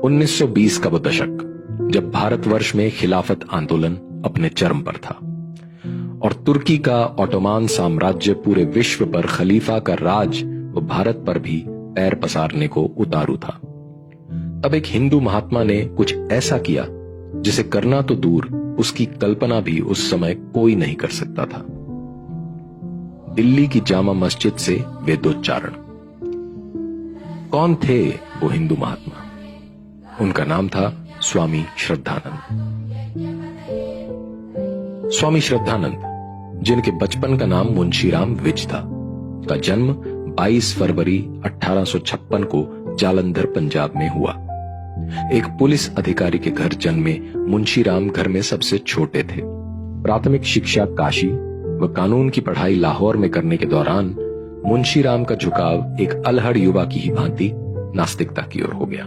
1920 का वो दशक जब भारतवर्ष में खिलाफत आंदोलन अपने चरम पर था और तुर्की का ऑटोमान साम्राज्य पूरे विश्व पर खलीफा का राज व भारत पर भी पैर पसारने को उतारू था। तब एक हिंदू महात्मा ने कुछ ऐसा किया जिसे करना तो दूर, उसकी कल्पना भी उस समय कोई नहीं कर सकता था। दिल्ली की जामा मस्जिद से वेदोच्चारण। कौन थे वो हिंदू महात्मा? उनका नाम था स्वामी श्रद्धानंद। स्वामी श्रद्धानंद, जिनके बचपन का नाम मुंशीराम विज था, का जन्म 22 फरवरी 1856 को जालंधर पंजाब में हुआ। एक पुलिस अधिकारी के घर जन्मे मुंशीराम घर में सबसे छोटे थे। प्राथमिक शिक्षा काशी व कानून की पढ़ाई लाहौर में करने के दौरान मुंशीराम का झुकाव एक अलहड़ युवा की ही भांति नास्तिकता की ओर हो गया।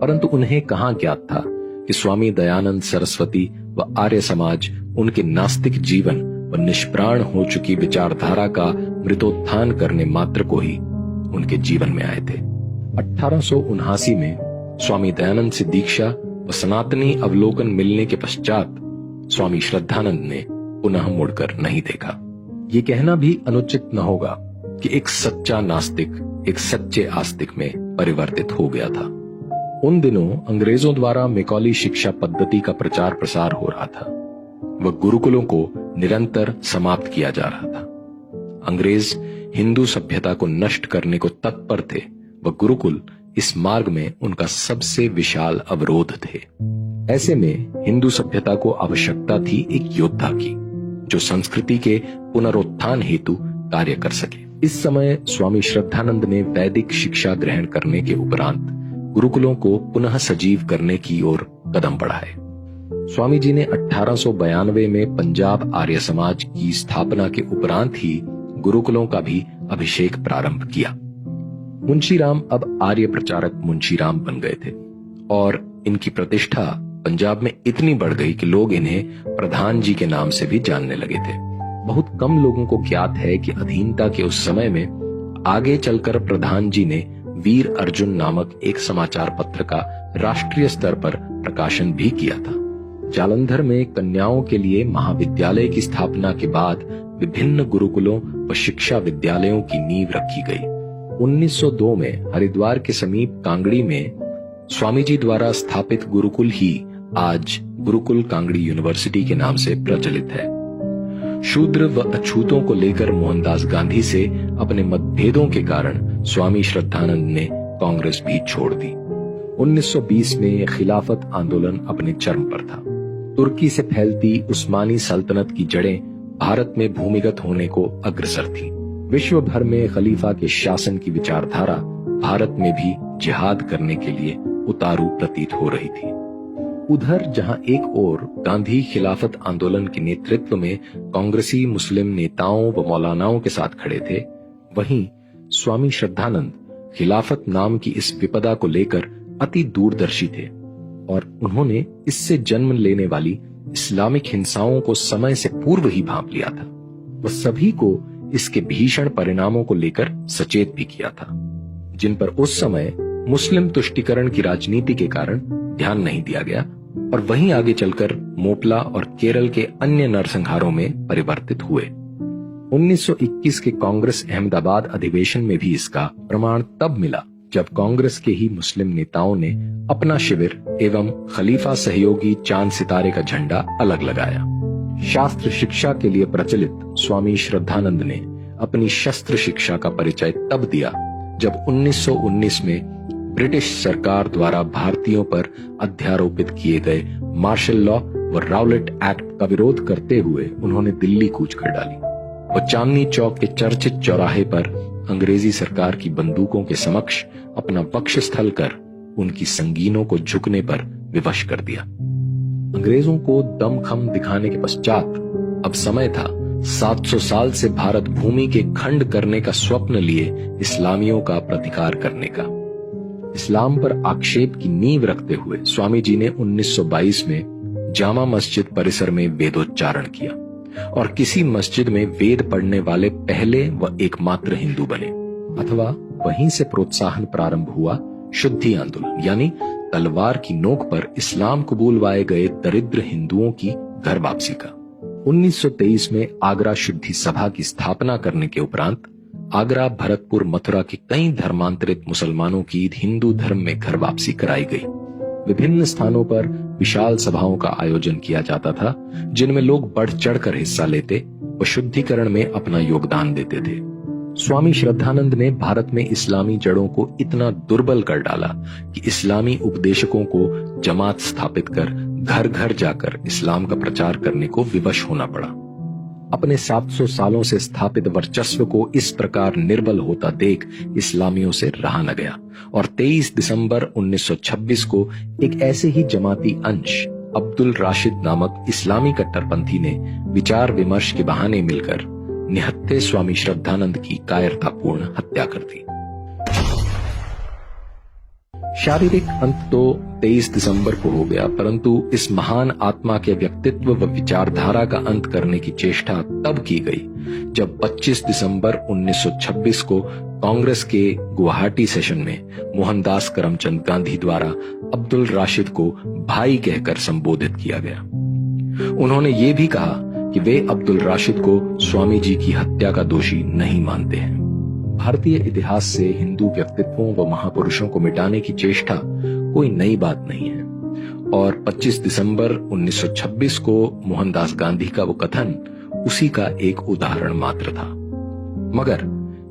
परंतु उन्हें कहां ज्ञात था कि स्वामी दयानंद सरस्वती व आर्य समाज उनके नास्तिक जीवन व निष्प्राण हो चुकी विचारधारा का मृतोत्थान करने मात्र को ही उनके जीवन में आए थे। 1879 में स्वामी दयानंद से दीक्षा व सनातनी अवलोकन मिलने के पश्चात स्वामी श्रद्धानंद ने पुनः मुड़कर नहीं देखा। ये कहना भी अनुचित न होगा कि एक सच्चा नास्तिक एक सच्चे आस्तिक में परिवर्तित हो गया था। उन दिनों अंग्रेजों द्वारा मैकॉली शिक्षा पद्धति का प्रचार प्रसार हो रहा था व गुरुकुलों को निरंतर समाप्त किया जा रहा था। अंग्रेज हिंदू सभ्यता को नष्ट करने को तत्पर थे व गुरुकुल इस मार्ग में उनका सबसे विशाल अवरोध थे। ऐसे में हिंदू सभ्यता को आवश्यकता थी एक योद्धा की, जो संस्कृति के पुनरुत्थान हेतु कार्य कर सके। इस समय स्वामी श्रद्धानंद ने वैदिक शिक्षा ग्रहण करने के उपरांत गुरुकुलों को पुनः सजीव करने की ओर कदम बढ़ाए। स्वामी जी ने 1892 में पंजाब आर्य समाज की स्थापना के उपरांत ही गुरुकुलों का भी अभिषेक प्रारंभ किया। मुंशीराम अब आर्य प्रचारक मुंशीराम बन गए थे और इनकी प्रतिष्ठा पंजाब में इतनी बढ़ गई कि लोग इन्हें प्रधान जी के नाम से भी जानने लगे थे। बहुत कम लोगों को ज्ञात है कि अधीनता के उस समय में आगे चलकर प्रधान जी ने वीर अर्जुन नामक एक समाचार पत्र का राष्ट्रीय स्तर पर प्रकाशन भी किया था। जालंधर में कन्याओं के लिए महाविद्यालय की स्थापना के बाद विभिन्न गुरुकुलों व शिक्षा विद्यालयों की नींव रखी गई। 1902 में हरिद्वार के समीप कांगड़ी में स्वामी जी द्वारा स्थापित गुरुकुल ही आज गुरुकुल कांगड़ी यूनिवर्सिटी के नाम से प्रचलित है। शूद्र व अछूतों को लेकर मोहनदास गांधी से अपने मतभेदों के कारण स्वामी श्रद्धानंद ने कांग्रेस भी छोड़ दी। 1920 में खिलाफत आंदोलन अपने चरम पर था। तुर्की से फैलती उस्मानी सल्तनत की जड़ें भारत में भूमिगत होने को अग्रसर थी। विश्व भर में खलीफा के शासन की विचारधारा भारत में भी जिहाद करने के लिए उतारू प्रतीत हो रही थी। उधर जहां एक ओर गांधी खिलाफत आंदोलन के नेतृत्व में कांग्रेसी मुस्लिम नेताओं व मौलानाओं के साथ खड़े थे, वहीं स्वामी श्रद्धानंद खिलाफत नाम की इस विपदा को लेकर अति दूरदर्शी थे और उन्होंने इससे जन्म लेने वाली इस्लामिक हिंसाओं को समय से पूर्व ही भांप लिया था। वह सभी को इसके भीषण परिणामों को लेकर सचेत भी किया था, जिन पर उस समय मुस्लिम तुष्टीकरण की राजनीति के कारण ध्यान नहीं दिया गया और वहीं आगे चलकर मोपला और केरल के अन्य नरसंहारों में परिवर्तित हुए। 1921 के कांग्रेस अहमदाबाद अधिवेशन में भी इसका प्रमाण तब मिला जब कांग्रेस के ही मुस्लिम नेताओं ने अपना शिविर एवं खलीफा सहयोगी चांद सितारे का झंडा अलग लगाया। शास्त्र शिक्षा के लिए प्रचलित स्वामी श्रद्धानंद ने अपनी शस्त्र शिक्षा का परिचय तब दिया जब 1919 में ब्रिटिश सरकार द्वारा भारतीयों पर अध्यारोपित किए गए मार्शल लॉ व राउलेट एक्ट का विरोध करते हुए उन्होंने दिल्ली कूच कर डाली। वो चांदनी चौक के चर्चित चौराहे पर अंग्रेजी सरकार की बंदूकों के समक्ष अपना वक्षस्थल कर उनकी संगीनों को झुकने पर विवश कर दिया। अंग्रेजों को दमखम दिखाने के पश्चात अब समय था 700 साल से भारत भूमि के खंड करने का स्वप्न लिए इस्लामियों का प्रतिकार करने का। इस्लाम पर आक्षेप की नींव रखते हुए स्वामी जी ने 1922 में जामा मस्जिद परिसर में वेदोच्चारण किया और किसी मस्जिद में वेद पढ़ने वाले पहले व एकमात्र हिंदू बने। अथवा वहीं से प्रोत्साहन प्रारंभ हुआ शुद्धि आंदोलन यानी तलवार की नोक पर इस्लाम कबूलवाए गए दरिद्र हिंदुओं की घर वापसी का। 1923 में आगरा शुद्धि सभा की स्थापना करने के उपरांत आगरा, भरतपुर, मथुरा के कई धर्मांतरित मुसलमानों की हिंदू धर्म में घर वापसी कराई गई। विभिन्न स्थानों पर विशाल सभाओं का आयोजन किया जाता था, जिनमें लोग बढ़ चढ़कर हिस्सा लेते व शुद्धिकरण में अपना योगदान देते थे। स्वामी श्रद्धानंद ने भारत में इस्लामी जड़ों को इतना दुर्बल कर डाला कि इस्लामी उपदेशकों को जमात स्थापित कर घर घर जाकर इस्लाम का प्रचार करने को विवश होना पड़ा। अपने 700 सालों से स्थापित वर्चस्व को इस प्रकार निर्बल होता देख इस्लामियों से रहा न गया और 23 दिसंबर 1926 को एक ऐसे ही जमाती अंश अब्दुल राशिद नामक इस्लामी कट्टरपंथी ने विचार विमर्श के बहाने मिलकर निहत्थे स्वामी श्रद्धानंद की कायरतापूर्ण हत्या कर दी। शारीरिक अंत तो 23 दिसंबर को हो गया, परंतु इस महान आत्मा के व्यक्तित्व व विचारधारा का अंत करने की चेष्टा तब की गई जब 25 दिसंबर 1926 को कांग्रेस के गुवाहाटी सेशन में मोहनदास करमचंद गांधी द्वारा अब्दुल राशिद को भाई कहकर संबोधित किया गया। उन्होंने ये भी कहा कि वे अब्दुल राशिद को स्वामी जी की हत्या का दोषी नहीं मानते हैं। भारतीय इतिहास से हिंदू व्यक्तित्वों व महापुरुषों को मिटाने की चेष्टा कोई नई बात नहीं है और 25 दिसंबर 1926 को मोहनदास गांधी का वो कथन उसी का एक उदाहरण मात्र था। मगर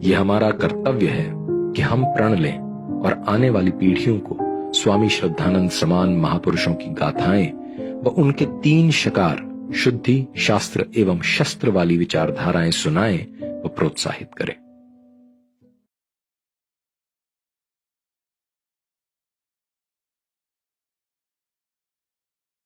यह हमारा कर्तव्य है कि हम प्रण लें और आने वाली पीढ़ियों को स्वामी श्रद्धानंद समान महापुरुषों की गाथाएं व उनके 3 शकार शुद्धि, शास्त्र एवं शस्त्र वाली विचारधाराएं सुनाएं व प्रोत्साहित करें।